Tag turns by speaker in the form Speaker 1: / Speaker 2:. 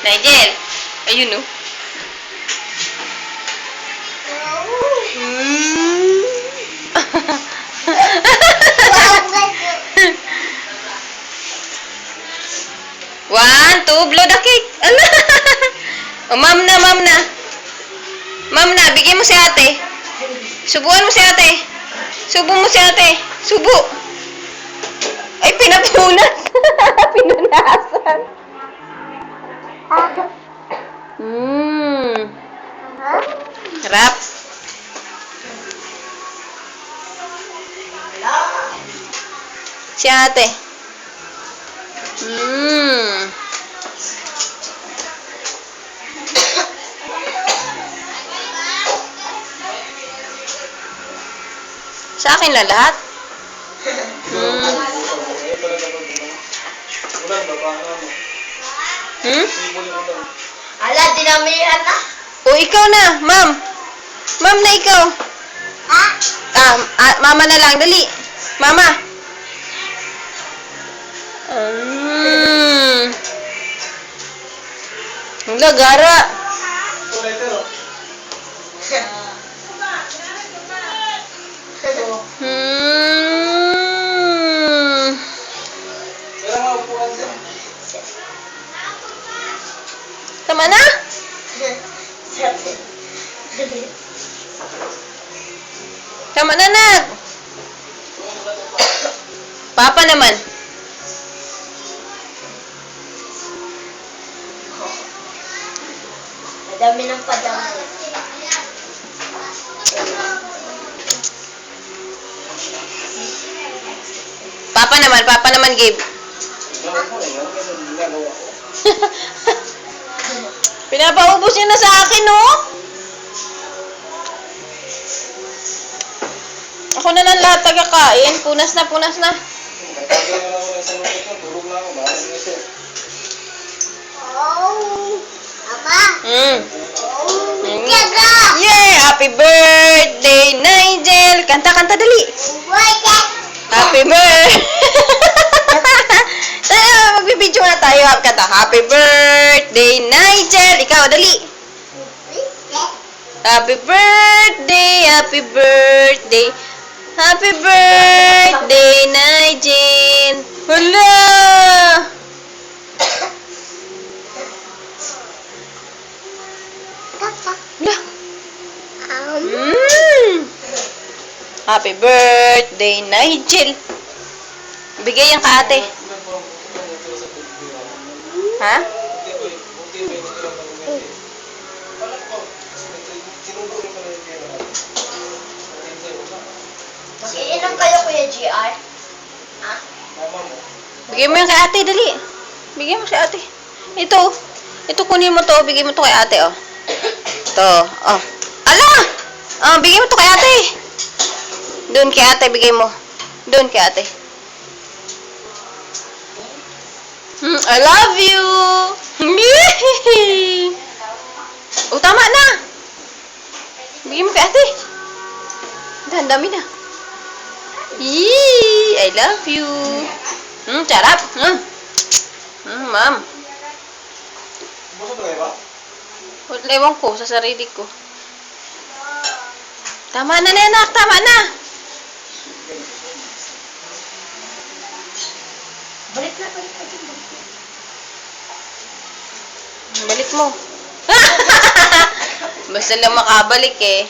Speaker 1: Nigel. Ayun, oh. One, two, blow the cake. Ala. Oh, ma'am na, ma'am na. Ma'am na, bigyan mo si ate. Subuan mo si ate. Subo mo si ate. Subo. Ay, pinapunat. Pinunasan. Harap. Si ate. Sa akin na lahat.
Speaker 2: Ala, dinamihan na.
Speaker 1: O, ikaw na, ma'am. Ma'am na ikaw. Mama na lang, dali. Mama. Ang lagara. Tama na? Tama na, Nag. Papa naman.
Speaker 2: Madami ng padami.
Speaker 1: Papa naman, Gabe. Pinapaubos niya na sa akin, no? Ako na lang lahat tagakain. Punas na, punas na.
Speaker 2: Oh, Ama. Tiyaga.
Speaker 1: Yay! Happy birthday, Nigel! Kanta, kanta, dali. Happy birthday! Magbibidyo na tayo. Kanta, happy birthday, Nigel! Ikaw, dali. Happy birthday, happy birthday. Happy birthday, Nigel! Hala! Happy birthday, Nigel! Bigay yan ka ate. Ha?
Speaker 2: Iinom kayo, Kuya GR? Ha?
Speaker 1: Bigay mo yan kay ate, dali. Bigay mo si ate. Ito kunin mo to. Bigay mo to kay ate, oh. Ito, oh. Ala! Oh, bigay mo to kay ate. Doon kay ate, bigay mo. Doon kay ate. I love you! Oh, tama na! Bigay mo kay ate. Ang dami na. Yee! I love you! Sarap! Ma'am. Ewan ko sa sarili ko. Tama na, anak! Tama na!
Speaker 2: Balik na.
Speaker 1: Balik mo. Basta lang makabalik eh.